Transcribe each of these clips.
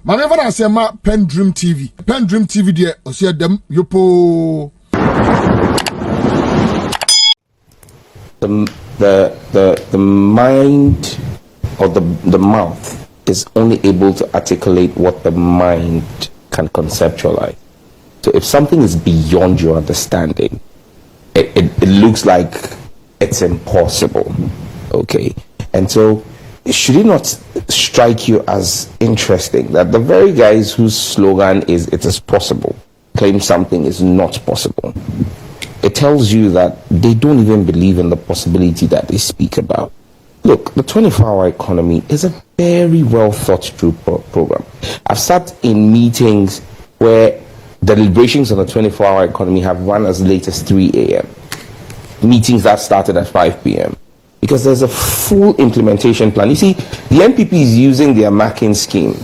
Manever I say ma PENDREAM TV. PENDREAM TV there, I see them yopo. The mind or the mouth is only able to articulate what the mind can conceptualize. So if something is beyond your understanding, it looks like it's impossible. Okay. And so should it not strike you as interesting that the very guys whose slogan is "it is possible" claim something is not possible? It tells you that they don't even believe in the possibility that they speak about. Look, the 24-hour economy is a very well thought through program. I've sat in meetings where the deliberations on the 24-hour economy have run as late as 3 a.m. Meetings that started at 5 p.m. because there's a full implementation plan. You see, the NPP is using their Mackin scheme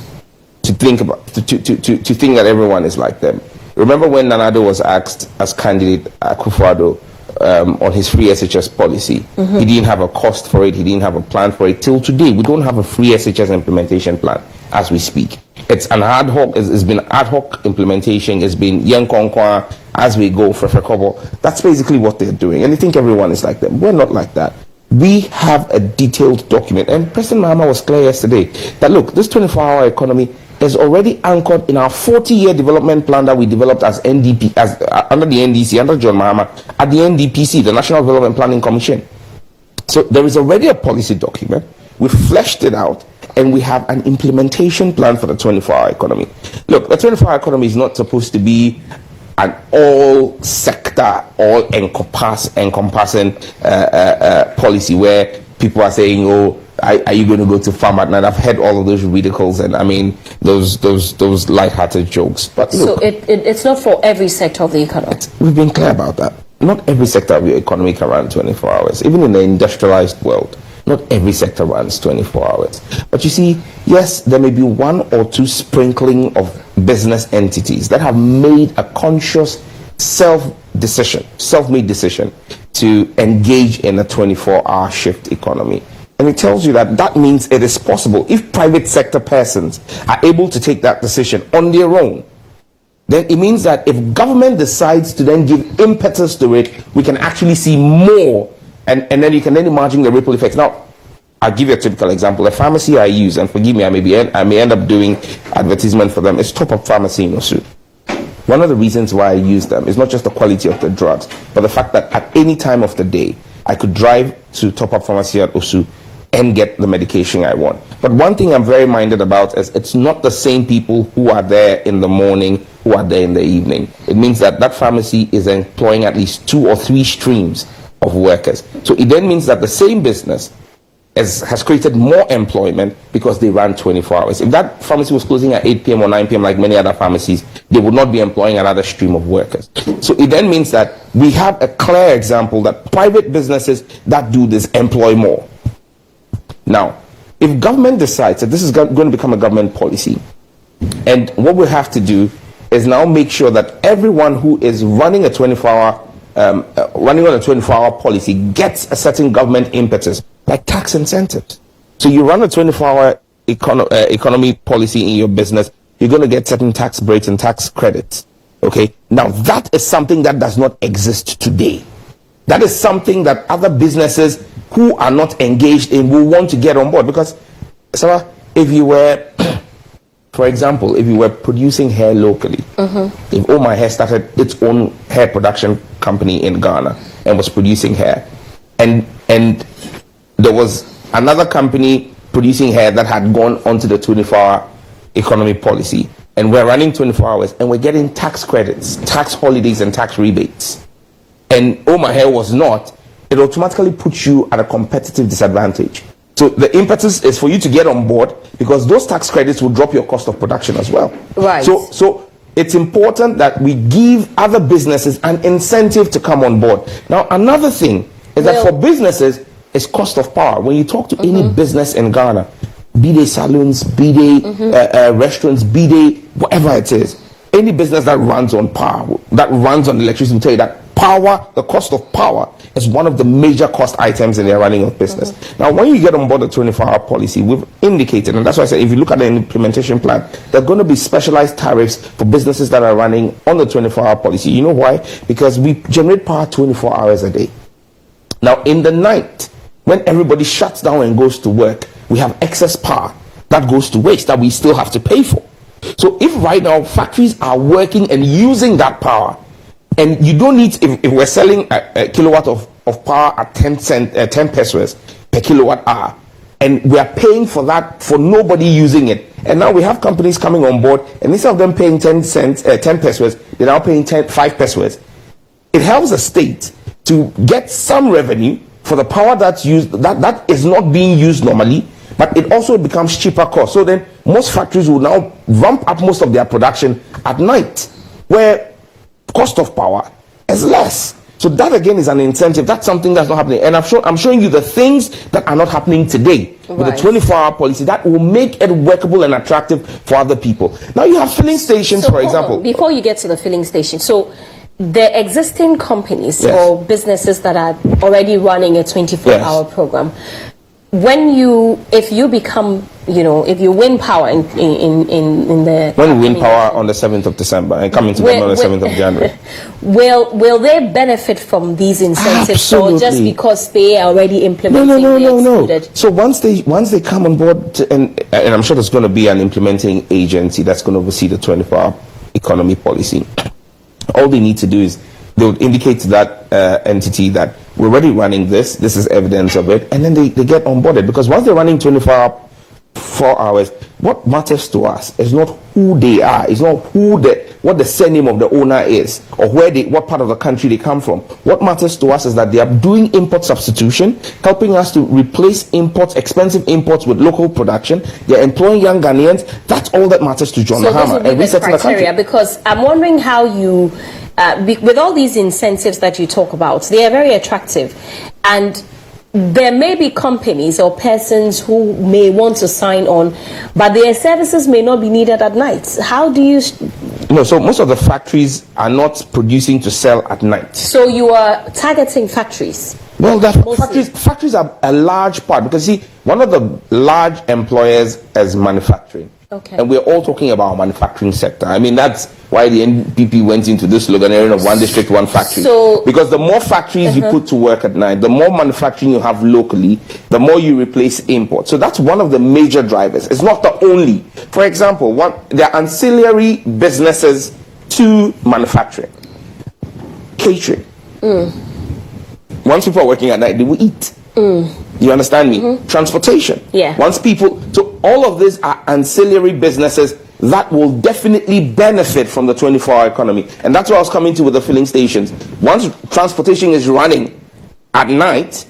to think about to think that everyone is like them. Remember when Nana Addo was asked as candidate Akuffo Addo on his free SHS policy? He didn't have a cost for it. He didn't have a plan for it. Till today, we don't have a free SHS implementation plan as we speak. It's an ad hoc. It's been ad hoc implementation. It's been young konkwa as we go for Kobo. That's basically what they're doing. And they think everyone is like them. We're not like that. We have a detailed document. And President Mahama was clear yesterday that, look, this 24-hour economy is already anchored in our 40-year development plan that we developed as NDP, under the NDC, under John Mahama, at the NDPC, the National Development Planning Commission. So there is already a policy document. We fleshed it out, and we have an implementation plan for the 24-hour economy. Look, the 24-hour economy is not supposed to be an all-sector, all-encompassing policy where people are saying, oh, are you going to go to farm at night? I've heard all of those ridicules and I mean those light-hearted jokes. But look, so it's not for every sector of the economy. We've been clear about that. Not every sector of your economy can run 24 hours. Even in the industrialized world, not every sector runs 24 hours. But you see, yes, there may be one or two sprinkling of business entities that have made a conscious self-made decision to engage in a 24-hour shift economy. And it tells you that that means it is possible. If private sector persons are able to take that decision on their own, then it means that if government decides to then give impetus to it, we can actually see more. And then you can then imagine the ripple effects. Now, I'll give you a typical example. A pharmacy I use, and forgive me, I may end up doing advertisement for them, is Top Up Pharmacy in Osu. One of the reasons why I use them is not just the quality of the drugs, but the fact that at any time of the day, I could drive to Top Up Pharmacy at Osu and get the medication I want. But one thing I'm very minded about is it's not the same people who are there in the morning who are there in the evening. It means that that pharmacy is employing at least 2 or 3 streams of workers. So it then means that the same business has created more employment because they ran 24 hours. If that pharmacy was closing at 8 p.m. or 9 p.m. like many other pharmacies, they would not be employing another stream of workers. So it then means that we have a clear example that private businesses that do this employ more. Now, if government decides that this is going to become a government policy, and what we have to do is now make sure that everyone who is running a 24-hour running on a 24-hour policy gets a certain government impetus, like tax incentives. So you run a 24-hour economy policy in your business, you're going to get certain tax breaks and tax credits. Okay? Now, that is something that does not exist today. That is something that other businesses who are not engaged in will want to get on board. Because, Sarah, if you were, for example, if you were producing hair locally, if Oh My Hair started its own hair production company in Ghana and was producing hair, and there was another company producing hair that had gone onto the 24-hour economy policy, and we're running 24 hours, and we're getting tax credits, tax holidays, and tax rebates, and Oh My Hair was not, it automatically puts you at a competitive disadvantage. So the impetus is for you to get on board, because those tax credits will drop your cost of production as well. Right. So it's important that we give other businesses an incentive to come on board. Now, another thing is that for businesses, it's cost of power. When you talk to any business in Ghana, be they salons, be they restaurants, be they whatever it is, any business that runs on power, that runs on electricity, will tell you that power power, the cost of power is one of the major cost items in the running of business. Now, when you get on board the 24-hour policy, we've indicated, and that's why I said if you look at the implementation plan, there are going to be specialized tariffs for businesses that are running on the 24-hour policy. You know why? Because we generate power 24 hours a day. Now, in the night, when everybody shuts down and goes to work, we have excess power that goes to waste that we still have to pay for. So if right now factories are working and using that power, and you don't need, if we're selling a kilowatt of power at 10 pesos per kilowatt hour, and we are paying for that for nobody using it, and now we have companies coming on board, and instead of them paying 10 pesos, they're now paying 5 pesos. It helps the state to get some revenue for the power that's used, that is not being used normally, but it also becomes cheaper cost. So then most factories will now ramp up most of their production at night, where cost of power is less. So that again is an incentive. That's something that's not happening. And I'm showing you the things that are not happening today with the 24-hour policy that will make it workable and attractive for other people. Now you have filling stations, so for example. Before you get to the filling station, so the existing companies or businesses that are already running a 24-hour program, if you become, if you win power in the... When we win power on the 7th of December and come into government on the 7th of January. Will they benefit from these incentives? Absolutely. Or just because they are already implementing? No. So once they come on board, and I'm sure there's going to be an implementing agency that's going to oversee the 24-hour economy policy. All they need to do is they would indicate to that entity that we're already running this is evidence of it, and then they get onboarded, because once they're running 4 hours, what matters to us is not who they are, it's not what the surname of the owner is, or what part of the country they come from. What matters to us is that they are doing import substitution, helping us to replace expensive imports with local production. They're employing young Ghanaians. That's all that matters to John Mahama. So this would be the criteria, because I'm wondering how you, with all these incentives that you talk about, they are very attractive, and there may be companies or persons who may want to sign on, but their services may not be needed at night. How do you... No, so most of the factories are not producing to sell at night. So you are targeting factories? Well, factories are a large part, because see, one of the large employers is manufacturing. Okay. And we're all talking about manufacturing sector. I mean, that's why the NPP went into this slogan of one district, one factory. So, because the more factories you put to work at night, the more manufacturing you have locally, the more you replace import. So that's one of the major drivers. It's not the only. For example, there are ancillary businesses to manufacturing. Catering. Once people are working at night, they will eat. You understand me? Transportation. Yeah. So all of these are ancillary businesses that will definitely benefit from the 24-hour economy. And that's what I was coming to with the filling stations. Once transportation is running at night,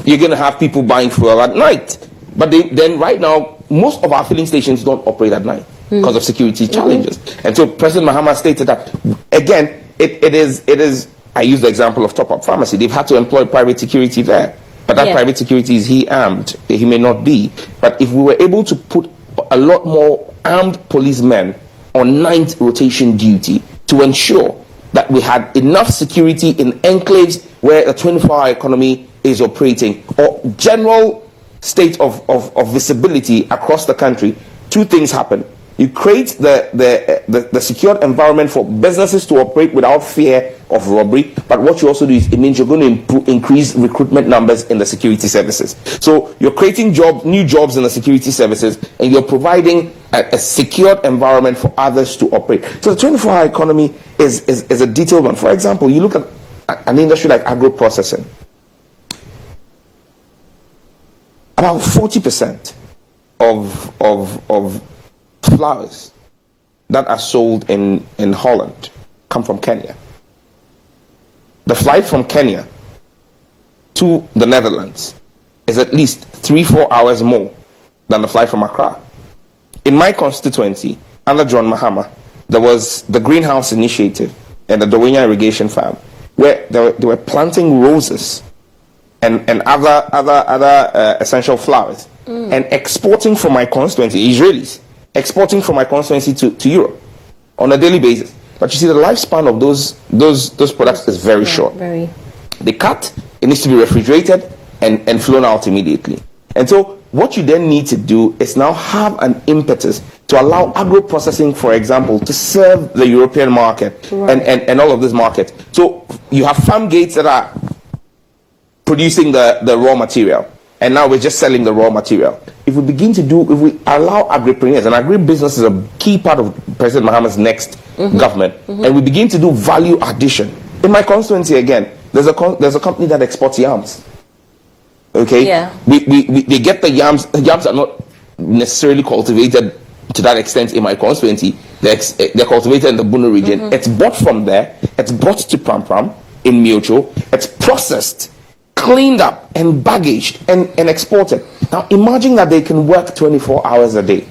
you're going to have people buying fuel at night. But then right now, most of our filling stations don't operate at night because of security challenges. And so President Mahama stated that, again, it is, I use the example of Top Up Pharmacy. They've had to employ private security there. But that private security, is he armed? He may not be. But if we were able to put a lot more armed policemen on night rotation duty to ensure that we had enough security in enclaves where the 24-hour economy is operating, or general state of visibility across the country, two things happen. You create the secured environment for businesses to operate without fear of robbery, but what you also do is it means you're going to increase recruitment numbers in the security services. So you're creating new jobs in the security services, and you're providing a secured environment for others to operate. So the 24-hour economy is a detailed one. For example, you look at an industry like agro-processing. About 40% of flowers that are sold in Holland come from Kenya. The flight from Kenya to the Netherlands is at least 3-4 hours more than the flight from Accra. In my constituency, under John Mahama, there was the Greenhouse Initiative and the Dowenya Irrigation Farm, where they were planting roses and other essential flowers and exporting from my constituency, Israelis, exporting from my constituency to Europe on a daily basis. But you see, the lifespan of those products is very short. Very. They cut, it needs to be refrigerated and flown out immediately. And so what you then need to do is now have an impetus to allow agro-processing, for example, to serve the European market and all of this market. So you have farm gates that are producing the raw material, and now we're just selling the raw material. If we allow agripreneurs, and agribusiness is a key part of President Mahama's next government, and we begin to do value addition. In my constituency again, there's a company that exports yams. Okay, yeah. They get the yams. The yams are not necessarily cultivated to that extent in my constituency. They're cultivated in the Bunu region. It's bought from there. It's brought to Prampram in Miocho. It's processed, cleaned up, and baggaged and exported. Now imagine that they can work 24 hours a day.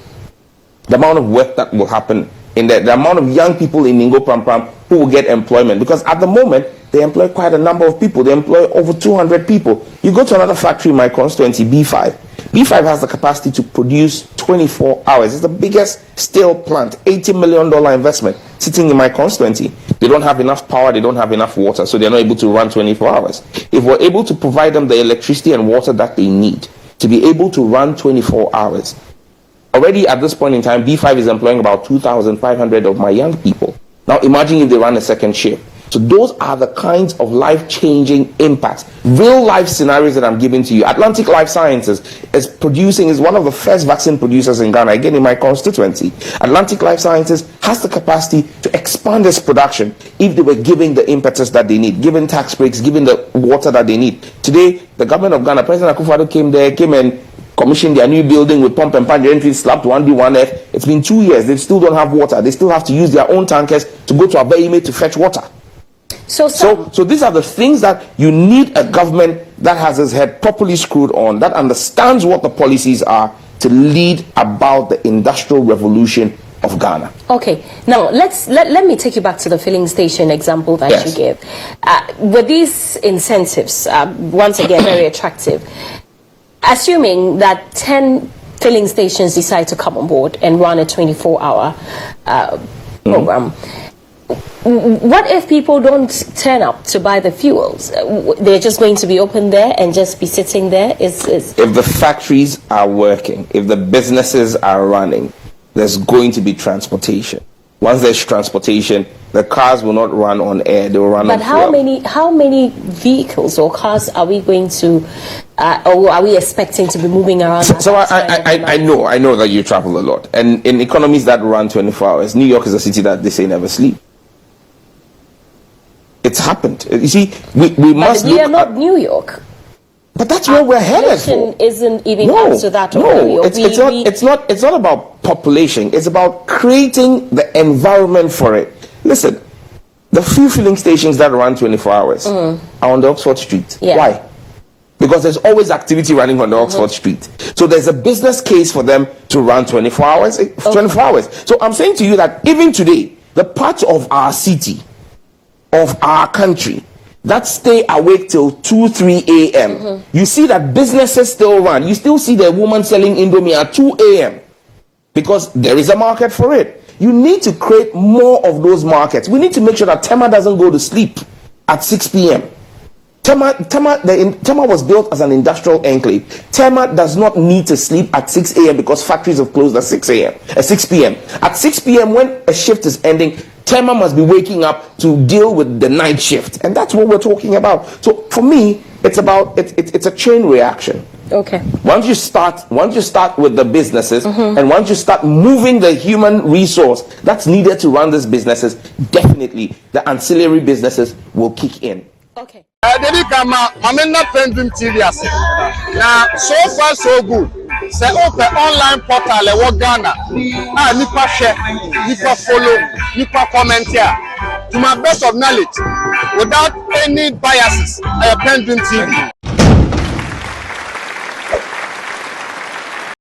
The amount of work that will happen in there, the amount of young people in Ningo Prampram who will get employment, because at the moment they employ quite a number of people. They employ over 200 people. You go to another factory in my constituency, B5. B5 has the capacity to produce 24 hours. It's the biggest steel plant, $80 million investment sitting in my constituency. They don't have enough power, they don't have enough water, so they're not able to run 24 hours. If we're able to provide them the electricity and water that they need to be able to run 24 hours, already at this point in time, B5 is employing about 2,500 of my young people. Now imagine if they run a second shift. So those are the kinds of life-changing impacts, real-life scenarios that I'm giving to you. Atlantic Life Sciences is one of the first vaccine producers in Ghana, again in my constituency. Atlantic Life Sciences has the capacity to expand its production if they were giving the impetus that they need, given tax breaks, given the water that they need. Today, the government of Ghana, President Akuffo Addo came and commissioned their new building with pump and pan entry, slapped 1D1F. It's been 2 years. They still don't have water. They still have to use their own tankers to go to Abayime to fetch water. So these are the things that you need a government that has its head properly screwed on, that understands what the policies are to lead about the industrial revolution of Ghana. Okay, now let me take you back to the filling station example that you gave. With these incentives, once again very attractive, assuming that 10 filling stations decide to come on board and run a 24-hour program, what if people don't turn up to buy the fuels? They're just going to be open there and just be sitting there? If the factories are working, if the businesses are running, there's going to be transportation. Once there's transportation, the cars will not run on air, they will run on fuel. But how many vehicles or cars are we going to, or are we expecting to be moving around? So I know that you travel a lot. And in economies that run 24 hours, New York is a city that they say never sleep. It's happened. You see, we must look. We are not New York. But that's where we're headed for. Isn't even close to that. No, it's not about population. It's about creating the environment for it. Listen, the few filling stations that run 24 hours are on the Oxford Street. Yeah. Why? Because there's always activity running on the Oxford Street. So there's a business case for them to run 24 hours. 24 hours. So I'm saying to you that even today, the part of our city, of our country, that stay awake till 2-3 a.m. You see that businesses still run. You still see the woman selling Indomie at 2 a.m. because there is a market for it. You need to create more of those markets. We need to make sure that Tema doesn't go to sleep at 6 p.m. Tema was built as an industrial enclave. Tema does not need to sleep at 6 a.m. because factories have closed at 6 p.m. At 6 p.m. when a shift is ending, Tema must be waking up to deal with the night shift, and that's what we're talking about. So for me, it's a chain reaction. Okay. Once you start with the businesses, and once you start moving the human resource that's needed to run these businesses, definitely the ancillary businesses will kick in. Okay. PENDREAM TV now, so far so good. Say open online portal Ghana. Nipa share, nipa follow, nipa comment here. To my best of knowledge, without any biases, PENDREAM TV.